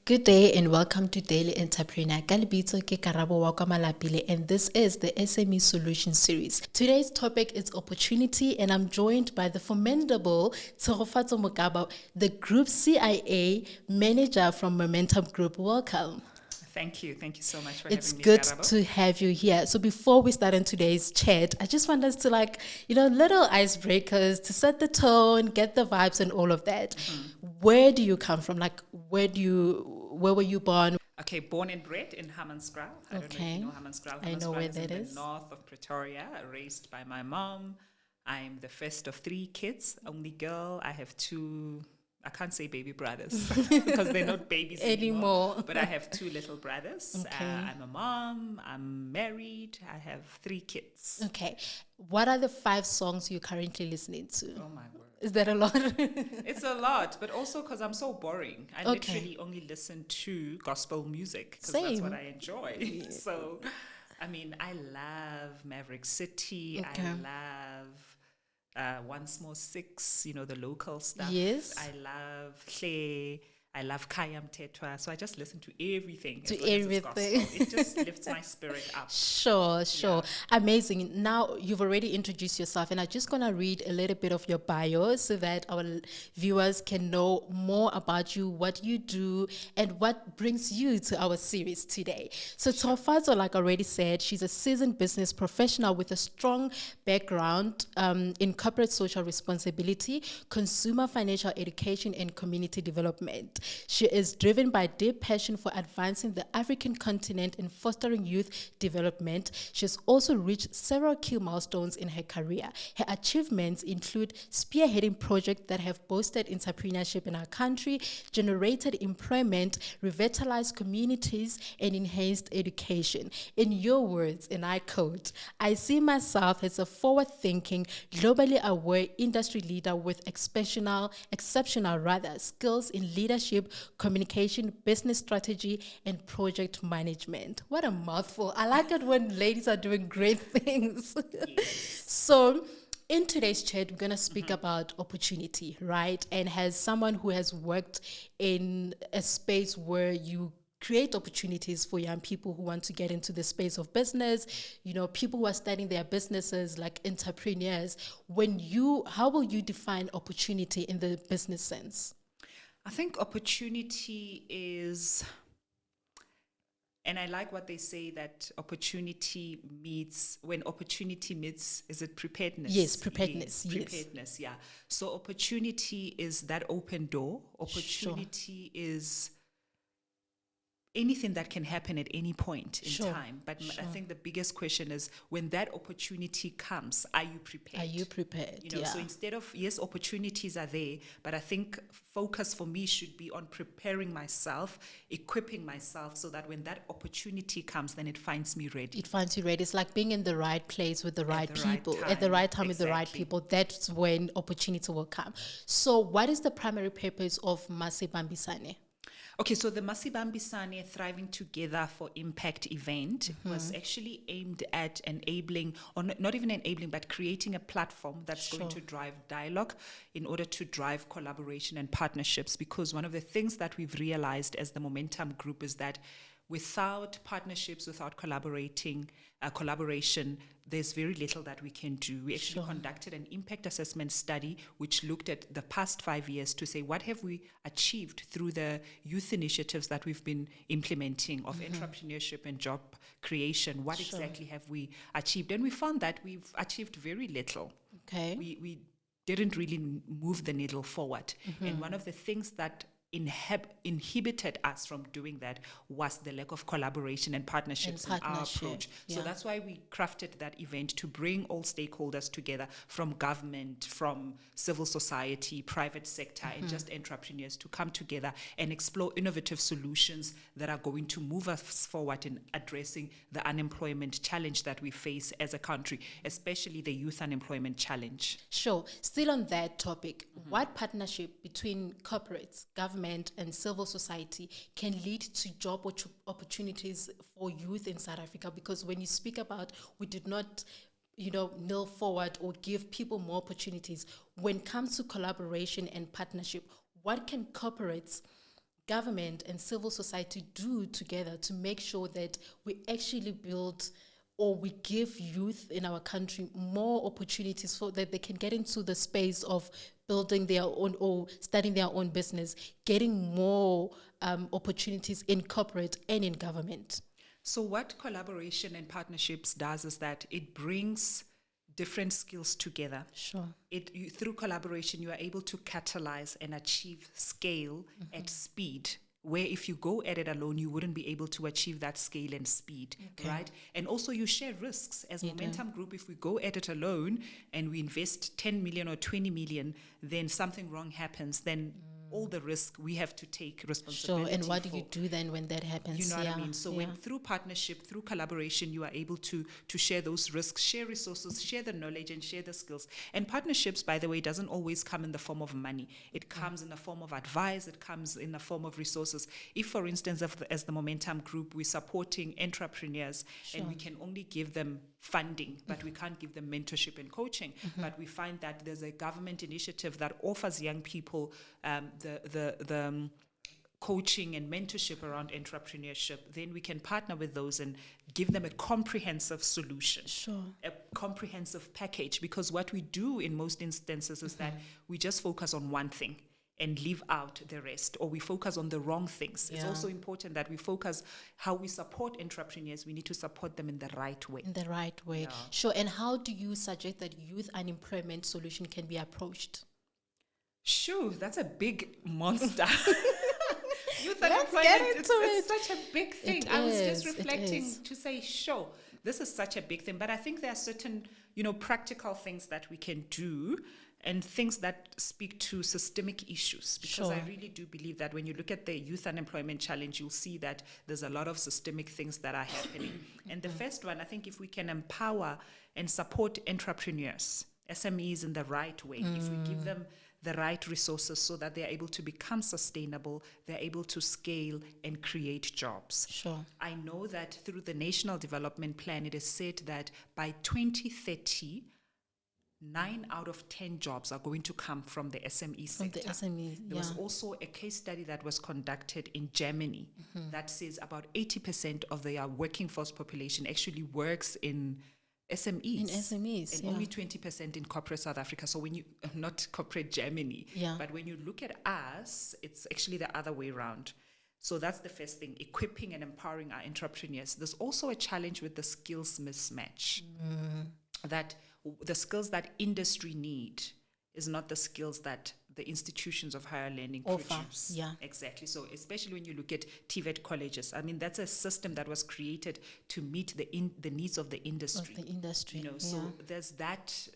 Good day and welcome to Daily Entrepreneur. Ka lebitso ke Karabo wa kwa Malapile, and this is the SME Solution Series. Today's topic is opportunity, and I'm joined by the formidable Tshegofatso Bokaba, the Group CSI Manager from Momentum Group. Welcome. Thank you. Thank you so much for It's having me, good Karabo. to have you here. So before we start on today's chat, I just want us to little icebreakers to set the tone, get the vibes and all of that. Where do you come from? Where were you born? Okay, born and bred in Hammanskraal. I don't know if you know Hammanskraal. I know where that in is. the north of Pretoria, raised by my mom. I'm the first of 3 kids, only girl. I have 2, I can't say baby brothers because they're not babies anymore. But I have 2 little brothers. Okay. I'm a mom. I'm married. I have 3 kids. Okay. What are the 5 songs you're currently listening to? Oh my word. Is that a lot? It's a lot, but also because I'm so boring. I Okay. literally only listen to gospel music because that's what Same. I enjoy. So, I mean, I love Maverick City. Okay. I love One Small Six, the local stuff. Yes. I love Hle. I love Kayam Tetwa. So I just listen to everything. To as long as it's everything. gospel. It just lifts my spirit up. Sure. Yeah. Amazing. Now, you've already introduced yourself, and I'm just going to read a little bit of your bio so that our viewers can know more about you, what you do, and what brings you to our series today. So, Tshegofatso, like I already said, she's a seasoned business professional with a strong background in corporate social responsibility, consumer financial education, and community development. She is driven by deep passion for advancing the African continent and fostering youth development. She has also reached several key milestones in her career. Her achievements include spearheading projects that have boosted entrepreneurship in our country, generated employment, revitalized communities, and enhanced education. In your words, and I quote, "I see myself as a forward-thinking, globally aware industry leader with exceptional skills in leadership, communication, business strategy, and project management." What a mouthful. I like it when ladies are doing great things. Yes. So, in today's chat, we're going to speak about opportunity, right? And as someone who has worked in a space where you create opportunities for young people who want to get into the space of business, people who are starting their businesses like entrepreneurs, how will you define opportunity in the business sense? I think opportunity is, and I like what they say, that when opportunity meets, is it preparedness? Yes, preparedness. Yes, Yes. preparedness, yeah. So opportunity is that open door. Opportunity is anything that can happen at any point in time. But I think the biggest question is, when that opportunity comes, are you prepared? Are you prepared? So instead of, yes, opportunities are there, but I think focus for me should be on preparing myself, equipping myself so that when that opportunity comes, then it finds me ready. It finds you ready. It's like being in the right place with the right the right people, time. at the right time with the right Exactly. people. That's when opportunity will come. So what is the primary purpose of Masibambisane? Okay, so the Masibambisane Thriving Together for Impact event was actually aimed at enabling, or not even enabling, but creating a platform that's going to drive dialogue in order to drive collaboration and partnerships. Because one of the things that we've realized as the Momentum Group is that without partnerships, without collaboration, there's very little that we can do. We actually conducted an impact assessment study which looked at the past 5 years to say, what have we achieved through the youth initiatives that we've been implementing of entrepreneurship and job creation? What exactly have we achieved? And we found that we've achieved very little. Okay. We didn't really move the needle forward. And one of the things that inhibited us from doing that was the lack of collaboration and partnerships in our approach. So that's why we crafted that event, to bring all stakeholders together, from government, from civil society, private sector, and just entrepreneurs, to come together and explore innovative solutions that are going to move us forward in addressing the unemployment challenge that we face as a country, especially the youth unemployment challenge. Sure. Still on that topic, what partnership between corporates, government, and civil society can lead to job opportunities for youth in South Africa? Because when you speak about, we did not kneel forward or give people more opportunities, when it comes to collaboration and partnership, what can corporates government and civil society do together to make sure that we actually build or we give youth in our country more opportunities so that they can get into the space of building their own or starting their own business, getting more opportunities in corporate and in government? So what collaboration and partnerships does is that it brings different skills together. Sure. Through collaboration, you are able to catalyze and achieve scale at speed, where if you go at it alone, you wouldn't be able to achieve that scale and speed, right? And also you share risks. As Momentum Group, if we go at it alone and we invest 10 million or 20 million, then something wrong happens, then all the risk we have to take responsibility. Sure, and what do you do then when that happens? You know what I mean? So when through partnership, through collaboration, you are able to share those risks, share resources, share the knowledge, and share the skills. And partnerships, by the way, doesn't always come in the form of money. It comes in the form of advice. It comes in the form of resources. If, for instance, as the Momentum Group, we're supporting entrepreneurs and we can only give them funding, but we can't give them mentorship and coaching. But we find that there's a government initiative that offers young people the coaching and mentorship around entrepreneurship, then we can partner with those and give them a comprehensive solution, a comprehensive package. Because what we do in most instances is that we just focus on one thing and leave out the rest, or we focus on the wrong things. It's also important that we focus how we support entrepreneurs. We need to support them in the right way. In the right way. Yeah. Sure. And how do you suggest that youth unemployment solution can be approached? Sure, that's a big monster. Youth unemployment, it's such a big thing. I was just reflecting to say, sure, this is such a big thing. But I think there are certain, practical things that we can do and things that speak to systemic issues. Because I really do believe that when you look at the youth unemployment challenge, you'll see that there's a lot of systemic things that are happening. And the first one, I think if we can empower and support entrepreneurs, SMEs in the right way, if we give them the right resources so that they're able to become sustainable, they're able to scale and create jobs. Sure. I know that through the National Development Plan, it is said that by 2030, 9 out of 10 jobs are going to come from the SME sector. From the SME, There was also a case study that was conducted in Germany that says about 80% of their working force population actually works in SMEs. In SMEs, and only 20% in corporate South Africa. So when you, not corporate Germany, but when you look at us, it's actually the other way around. So that's the first thing, equipping and empowering our entrepreneurs. There's also a challenge with the skills mismatch, that the skills that industry need is not the skills that the institutions of higher learning produce. Yeah. Exactly. So especially when you look at TVET colleges, I mean, that's a system that was created to meet the needs of the industry. So there's that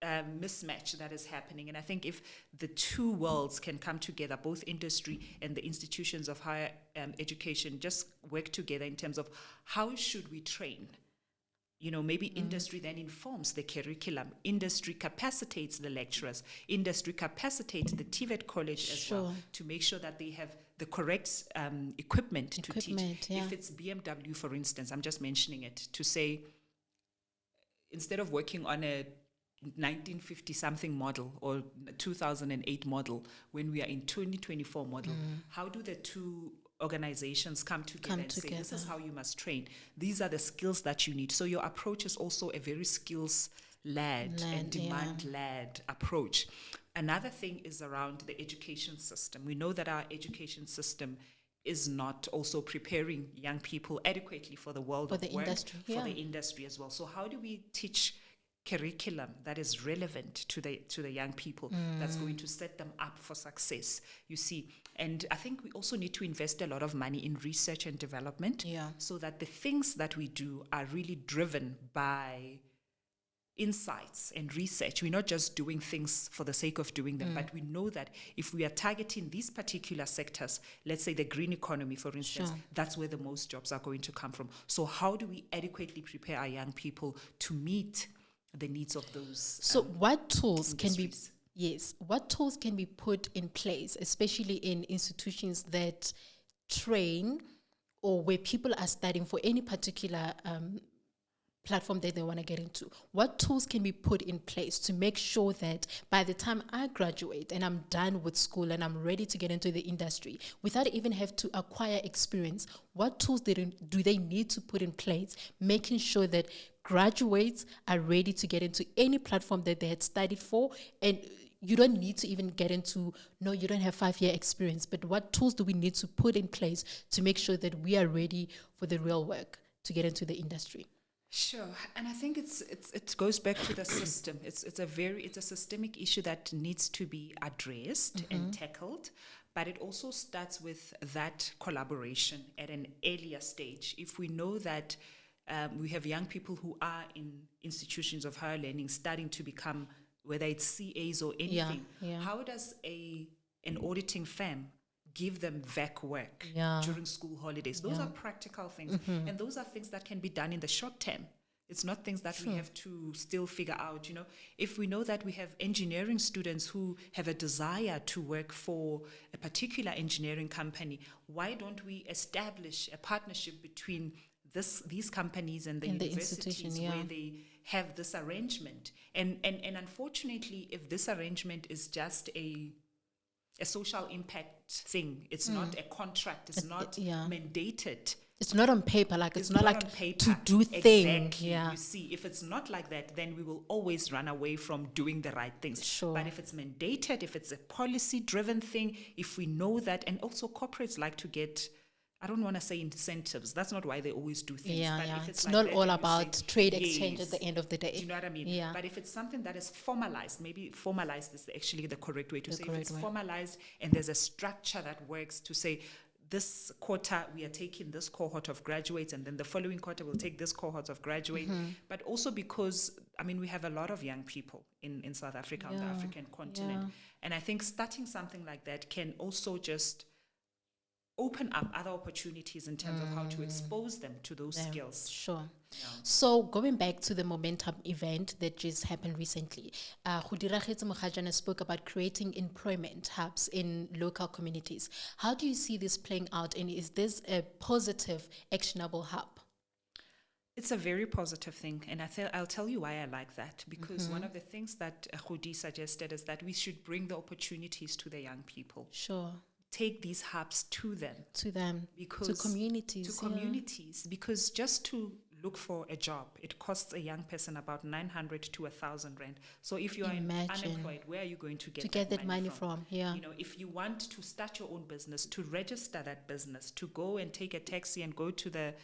mismatch that is happening. And I think if the two worlds can come together, both industry and the institutions of higher education just work together in terms of how should we train? Maybe industry then informs the curriculum. Industry capacitates the lecturers. Industry capacitates the TVET college as well to make sure that they have the correct equipment to teach. Yeah. If it's BMW, for instance, I'm just mentioning it to say, instead of working on a 1950-something model or 2008 model, when we are in 2024 model, how do the two organizations come together and say, this is how you must train. These are the skills that you need. So your approach is also a very skills-led and demand-led approach. Another thing is around the education system. We know that our education system is not also preparing young people adequately for the world of work, for the industry as well. So how do we teach curriculum that is relevant to the young people, that's going to set them up for success, you see? And I think we also need to invest a lot of money in research and development so that the things that we do are really driven by insights and research. We're not just doing things for the sake of doing them, but we know that if we are targeting these particular sectors, let's say the green economy, for instance, that's where the most jobs are going to come from. So how do we adequately prepare our young people to meet the needs of those? So what tools what tools can be put in place, especially in institutions that train or where people are studying for any particular platform that they want to get into? What tools can be put in place to make sure that by the time I graduate and I'm done with school and I'm ready to get into the industry, without even have to acquire experience, what tools do they need to put in place, making sure that graduates are ready to get into any platform that they had studied for? And you don't need to even get into, no, you don't have 5-year experience, but what tools do we need to put in place to make sure that we are ready for the real work to get into the industry? Sure, and I think it goes back to the system. It's a systemic issue that needs to be addressed and tackled, but it also starts with that collaboration at an earlier stage. If we know that we have young people who are in institutions of higher learning starting to become, whether it's CAs or anything, how does an auditing firm give them VAC work during school holidays? Those are practical things. And those are things that can be done in the short term. It's not things that we have to still figure out. If we know that we have engineering students who have a desire to work for a particular engineering company, why don't we establish a partnership between these companies and the universities where they have this arrangement? And unfortunately, if this arrangement is just a social impact thing, it's not a contract, it's not mandated. It's not on paper, it's not like on paper. To do thing. Exactly. You see, if it's not like that, then we will always run away from doing the right things. Sure. But if it's mandated, if it's a policy-driven thing, if we know that, and also corporates like to get, I don't want to say incentives. That's not why they always do things. Yeah, but yeah. If It's like not that, all about say, trade exchange at the end of the day. Do you know what I mean? Yeah. But if it's something that is formalized, maybe formalized is actually the correct way to say. If it's way. formalized and there's a structure that works to say, this quarter we are taking this cohort of graduates, and then the following quarter we'll take this cohort of graduates. But also because, we have a lot of young people in South Africa, on the African continent. And I think starting something like that can also just open up other opportunities in terms of how to expose them to those skills. Sure. Yeah. So going back to the Momentum event that just happened recently, Khudiragetse Mokgajana spoke about creating employment hubs in local communities. How do you see this playing out, and is this a positive, actionable hub? It's a very positive thing, and I'll tell you why I like that. Because one of the things that Khudi suggested is that we should bring the opportunities to the young people. Sure. Take these hubs to them, because to communities, because just to look for a job, it costs a young person about 900 to 1,000 rand. So if you are unemployed, where are you going to get that money from? Yeah. If you want to start your own business, to register that business, to go and take a taxi and go to the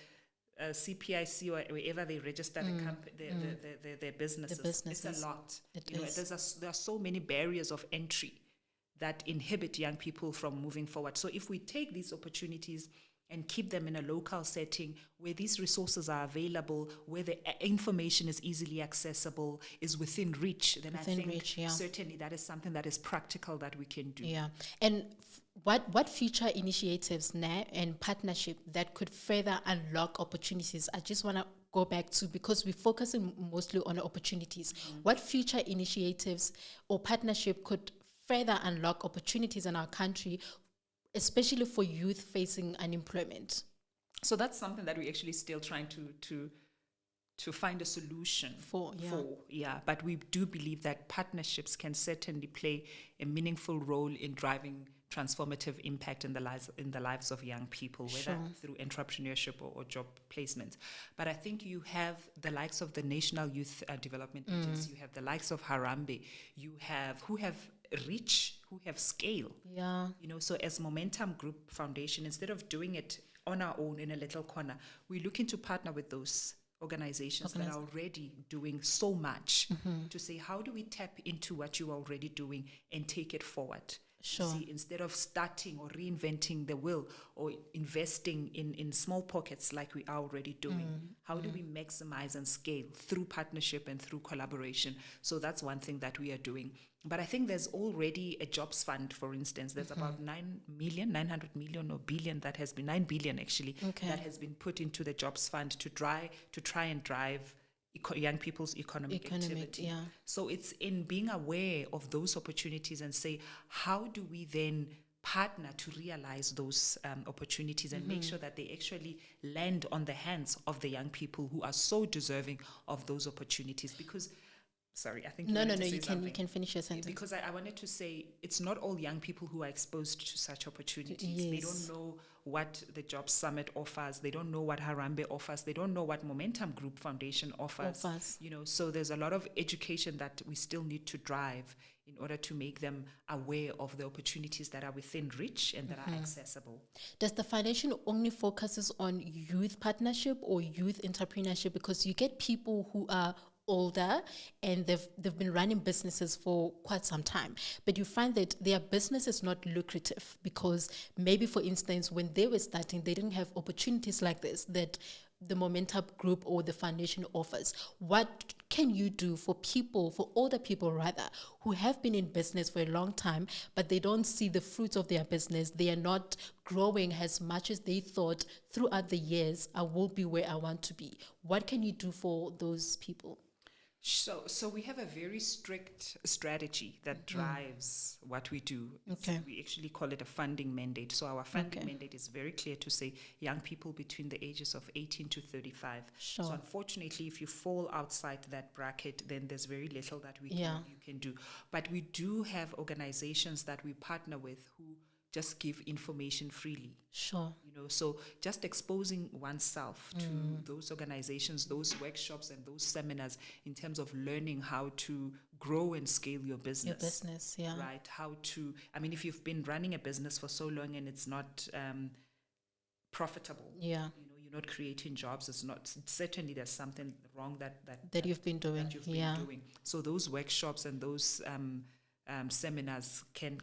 CPIC or wherever they register their businesses. It's a lot. There are so many barriers of entry that inhibit young people from moving forward. So if we take these opportunities and keep them in a local setting where these resources are available, where the information is easily accessible, is within reach, then I think certainly that is something that is practical that we can do. Yeah. And what future initiatives now and partnership that could further unlock opportunities? I just want to go back to, because we're focusing mostly on opportunities. What future initiatives or partnership could further unlock opportunities in our country, especially for youth facing unemployment? So that's something that we're actually still trying to find a solution for. But we do believe that partnerships can certainly play a meaningful role in driving transformative impact in the lives of young people, whether through entrepreneurship or job placements. But I think you have the likes of the National Youth Development Agency, you have the likes of Harambee, who have reach, who have scale. Yeah. So as Momentum Group Foundation, instead of doing it on our own in a little corner, we're looking to partner with those organizations that are already doing so much to say, how do we tap into what you're already doing and take it forward? Sure. See, instead of starting or reinventing the wheel or investing in small pockets like we are already doing, how do we maximize and scale through partnership and through collaboration? So that's one thing that we are doing. But I think there's already a jobs fund, for instance. There's about 900 million or billion that has been, 9 billion actually, that has been put into the jobs fund to try and drive young people's economic activity. Yeah. So it's in being aware of those opportunities and say, how do we then partner to realize those opportunities and make sure that they actually land on the hands of the young people who are so deserving of those opportunities. Because, sorry, I think no, you can finish your sentence. Because I wanted to say it's not all young people who are exposed to such opportunities. Yes. They don't know what the Job Summit offers. They don't know what Harambee offers. They don't know what Momentum Group Foundation offers. You know, so there's a lot of education that we still need to drive in order to make them aware of the opportunities that are within reach and that are accessible. Does the foundation only focuses on youth partnership or youth entrepreneurship? Because you get people who are older and they've been running businesses for quite some time, but you find that their business is not lucrative because maybe, for instance, when they were starting, they didn't have opportunities like this that the Momentum Group or the foundation offers. What can you do for people, for older people rather, who have been in business for a long time, but they don't see the fruits of their business? They are not growing as much as they thought throughout the years. I will be where I want to be. What can you do for those people? So we have a very strict strategy that drives what we do. Okay. We actually call it a funding mandate. So our funding mandate is very clear to say young people between the ages of 18 to 35. Sure. So unfortunately, if you fall outside that bracket, then there's very little that you can do. But we do have organizations that we partner with who just give information freely. Sure. You know, so just exposing oneself to those organizations, those workshops, and those seminars in terms of learning how to grow and scale your business. Right? How to, I mean, if you've been running a business for so long and it's not profitable, you know, you're not creating jobs, it's not, certainly there's something wrong that you've been doing. So those workshops and those seminars can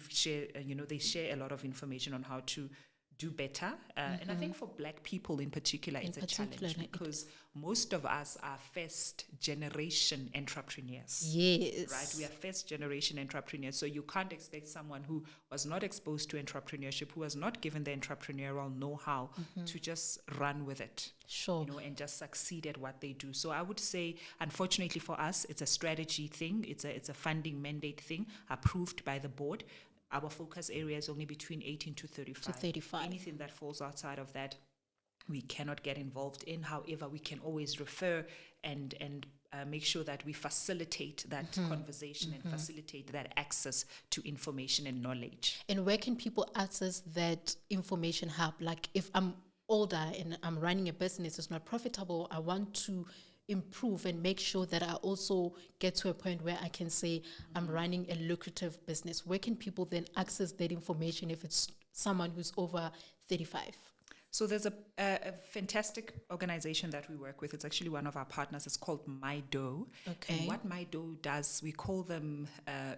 share they share a lot of information on how to do better. And I think for Black people in particular, it's a challenge because most of us are first generation entrepreneurs. Yes. Right? We are first generation entrepreneurs. So you can't expect someone who was not exposed to entrepreneurship, who was not given the entrepreneurial know-how to just run with it. Sure. You know, and just succeed at what they do. So I would say, unfortunately for us, it's a strategy thing. It's a funding mandate thing approved by the board. Our focus area is only between 18 to 35. Anything that falls outside of that, we cannot get involved in. However, we can always refer and make sure that we facilitate that conversation and facilitate that access to information and knowledge. And where can people access that information hub? Like if I'm older and I'm running a business, it's not profitable, I want to improve and make sure that I also get to a point where I can say I'm running a lucrative business. Where can people then access that information if it's someone who's over 35? So there's a fantastic organization that we work with. It's actually one of our partners. It's called MyDo. Okay. And what MyDo does, we call them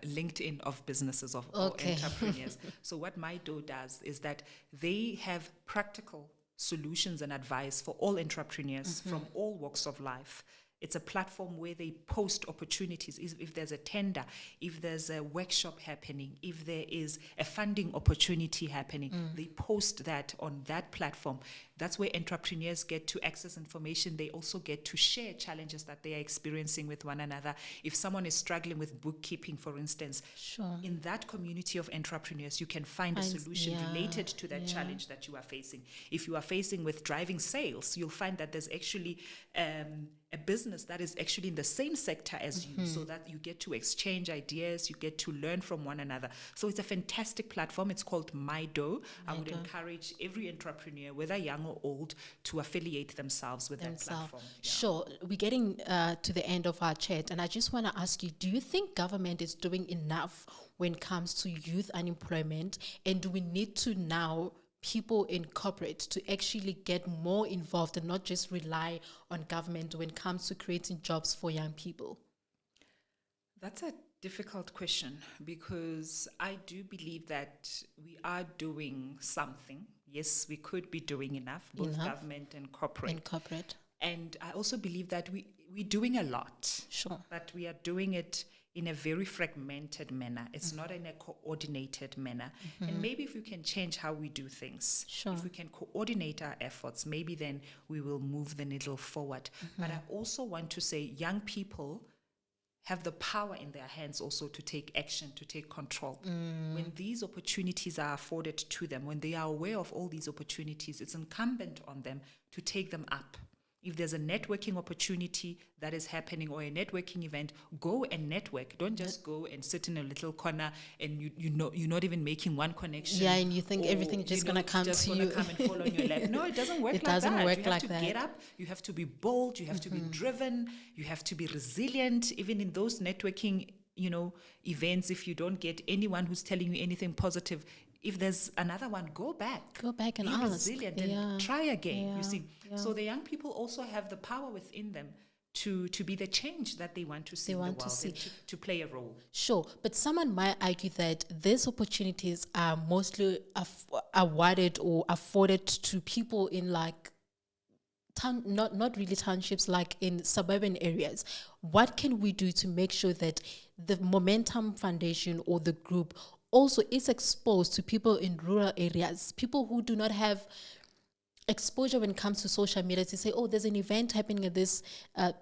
LinkedIn of businesses or entrepreneurs. So what MyDo does is that they have practical solutions and advice for all entrepreneurs from all walks of life. It's a platform where they post opportunities. If there's a tender, if there's a workshop happening, if there is a funding opportunity happening, they post that on that platform. That's where entrepreneurs get to access information. They also get to share challenges that they are experiencing with one another. If someone is struggling with bookkeeping, for instance, in that community of entrepreneurs, you can find a solution related to that challenge that you are facing. If you are facing with driving sales, you'll find that there's actually a business that is actually in the same sector as you, so that you get to exchange ideas, you get to learn from one another. So it's a fantastic platform. It's called MyDo. I would encourage every entrepreneur, whether young or old, to affiliate themselves with that platform. Sure. We're getting to the end of our chat, and I just want to ask you, do you think government is doing enough when it comes to youth unemployment, and do we need to now people in corporate to actually get more involved and not just rely on government when it comes to creating jobs for young people? That's a difficult question because I do believe that we are doing something. Yes, we could be doing enough, both government and corporate. And I also believe that we're doing a lot. Sure. But we are doing it in a very fragmented manner. It's not in a coordinated manner. And maybe if we can change how we do things, if we can coordinate our efforts, maybe then we will move the needle forward. But I also want to say young people have the power in their hands also to take action, to take control. When these opportunities are afforded to them, when they are aware of all these opportunities, it's incumbent on them to take them up. If there's a networking opportunity that is happening or a networking event, go and network. Don't just go and sit in a little corner and you're not even making one connection. Yeah, and you think everything's just going to come to you. Come and fall on your lap. No, it doesn't work it like doesn't that. Work you have like to that. get up. You have to be bold. You have to be driven. You have to be resilient. Even in those networking, events, if you don't get anyone who's telling you anything positive, if there's another one, go back and be ask. resilient and try again. You see, Yeah. so the young people also have the power within them to be the change that they want to see in the world and to play a role. Sure, but someone might argue that these opportunities are mostly awarded or afforded to people in like not really townships, like in suburban areas. What can we do to make sure that the Momentum Foundation or the group also is exposed to people in rural areas, people who do not have exposure when it comes to social media, to say, oh, there's an event happening at this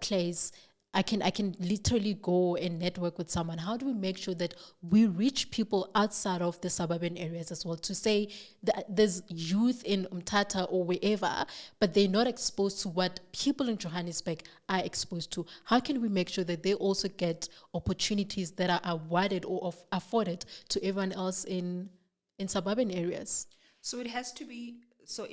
place. I can literally go and network with someone. How do we make sure that we reach people outside of the suburban areas as well? To say that there's youth in Umtata or wherever, but they're not exposed to what people in Johannesburg are exposed to. How can we make sure that they also get opportunities that are awarded or afforded to everyone else in suburban areas? So it has to be. So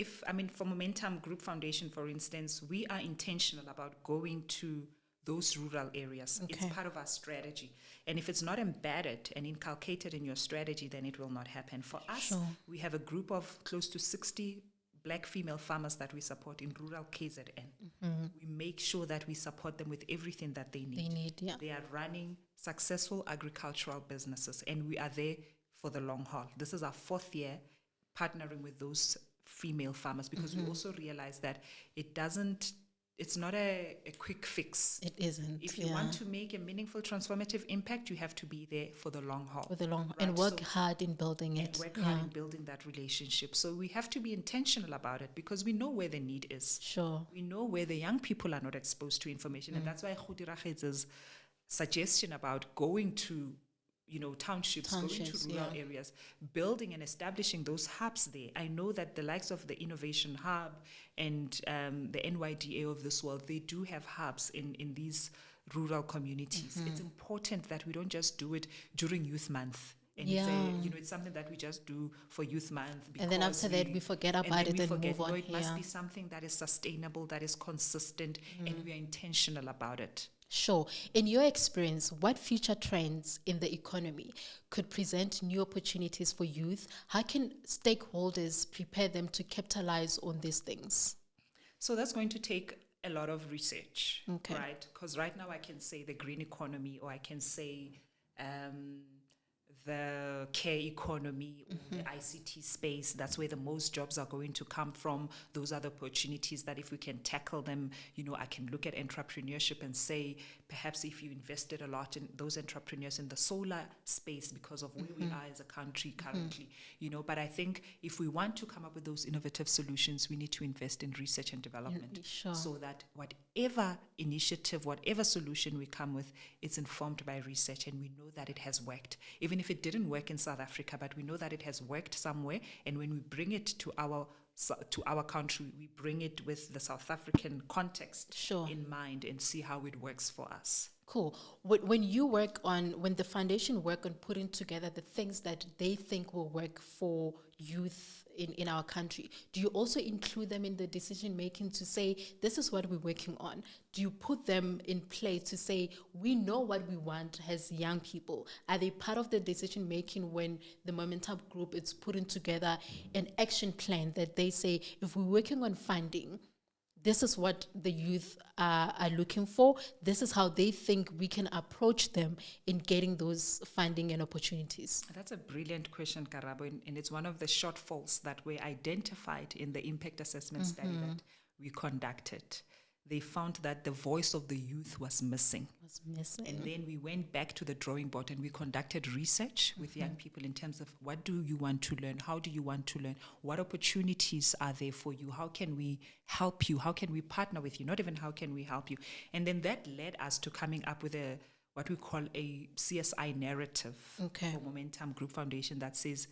for Momentum Group Foundation, for instance, we are intentional about going to those rural areas. Okay. It's part of our strategy. And if it's not embedded and inculcated in your strategy, then it will not happen. For us, we have a group of close to 60 Black female farmers that we support in rural KZN. We make sure that we support them with everything that they need. They are running successful agricultural businesses, and we are there for the long haul. This is our 4th year partnering with those female farmers, because we also realize that it's not a quick fix. It isn't. If you want to make a meaningful, transformative impact, you have to be there for the long haul. Right? And work hard in building it. Work hard in building that relationship. So we have to be intentional about it, because we know where the need is. Sure. We know where the young people are not exposed to information. And that's why Khudirached's suggestion about going to townships, going to rural areas, building and establishing those hubs there. I know that the likes of the Innovation Hub and the NYDA of this world, they do have hubs in these rural communities. It's important that we don't just do it during Youth Month. And it's something that we just do for Youth Month. And then after that, we forget about it and move on. No, it must be something that is sustainable, that is consistent, and we are intentional about it. Sure. In your experience, what future trends in the economy could present new opportunities for youth? How can stakeholders prepare them to capitalize on these things? So that's going to take a lot of research, okay, right? Because right now I can say the green economy, or I can say the care economy or the ICT space. That's where the most jobs are going to come from. Those are the opportunities that if we can tackle them, I can look at entrepreneurship and say, perhaps if you invested a lot in those entrepreneurs in the solar space, because of where we are as a country currently, but I think if we want to come up with those innovative solutions, we need to invest in research and development, so that whatever initiative, whatever solution we come with, it's informed by research, and we know that it has worked. Even if it didn't work in South Africa, but we know that it has worked somewhere, and when we bring it to our country, we bring it with the South African context in mind and see how it works for us. Cool. When the foundation work on putting together the things that they think will work for youth in our country, do you also include them in the decision making to say, this is what we're working on? Do you put them in place to say, we know what we want as young people? Are they part of the decision making when the Momentum Group is putting together an action plan that they say, if we're working on funding, this is what the youth are looking for. This is how they think we can approach them in getting those funding and opportunities. That's a brilliant question, Karabo, and it's one of the shortfalls that were identified in the impact assessment study that we conducted. They found that the voice of the youth was missing. And then we went back to the drawing board and we conducted research with young people in terms of, what do you want to learn? How do you want to learn? What opportunities are there for you? How can we help you? How can we partner with you? Not even how can we help you? And then that led us to coming up with what we call a CSI narrative Okay. for Momentum Group Foundation that says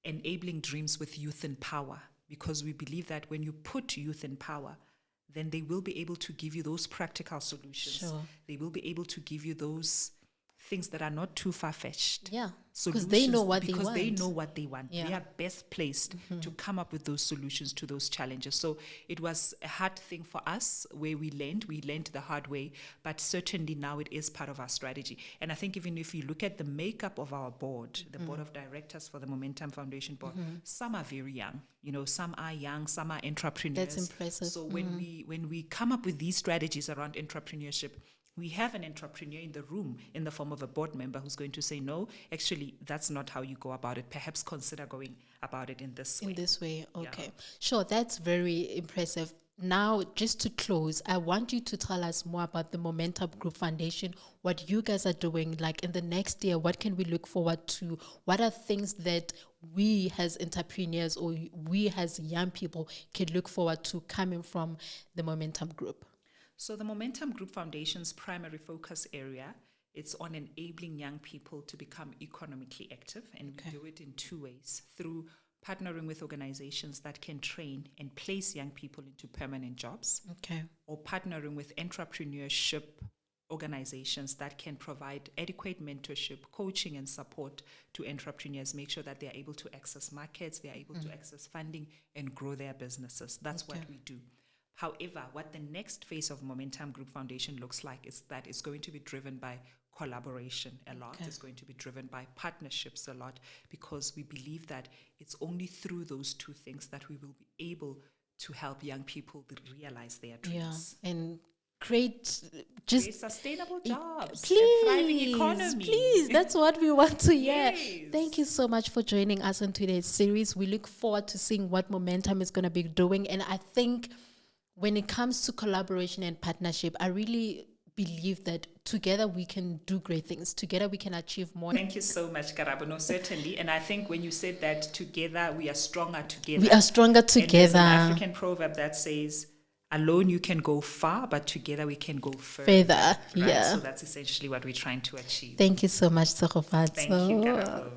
enabling dreams with youth in power, because we believe that when you put youth in power, then they will be able to give you those practical solutions. Sure. They will be able to give you those things that are not too far-fetched. Yeah, because they know what because they they want. know what they want. Yeah. They are best placed to come up with those solutions to those challenges. So it was a hard thing for us where we learned the hard way, but certainly now it is part of our strategy. And I think even if you look at the makeup of our board, the board of directors for the Momentum Foundation board, some are very young. Some are young, some are entrepreneurs. That's impressive. So when we come up with these strategies around entrepreneurship, we have an entrepreneur in the room in the form of a board member who's going to say, no, actually, that's not how you go about it. Perhaps consider going about it in this way. In this way, okay. Yeah. Sure, that's very impressive. Now, just to close, I want you to tell us more about the Momentum Group Foundation, what you guys are doing, like in the next year, what can we look forward to? What are things that we as entrepreneurs or we as young people can look forward to coming from the Momentum Group? So the Momentum Group Foundation's primary focus area, it's on enabling young people to become economically active, and we do it in two ways: through partnering with organizations that can train and place young people into permanent jobs, or partnering with entrepreneurship organizations that can provide adequate mentorship, coaching, and support to entrepreneurs, make sure that they are able to access markets, they are able to access funding, and grow their businesses. That's what we do. However, what the next phase of Momentum Group Foundation looks like is that it's going to be driven by collaboration a lot. It's going to be driven by partnerships a lot, because we believe that it's only through those two things that we will be able to help young people realize their dreams. Yeah, and create sustainable jobs, please, a thriving economy. Please, that's what we want to hear. Yes. Thank you so much for joining us on today's series. We look forward to seeing what Momentum is going to be doing, and I think when it comes to collaboration and partnership, I really believe that together we can do great things. Together we can achieve more. Thank you so much, Karabo. No, certainly. And I think when you said that together we are stronger together. We are stronger And together. there's an African proverb that says, alone you can go far, but together we can go further. Right? Yeah. So that's essentially what we're trying to achieve. Thank you so much, Tshegofatso. Thank you, Karabo.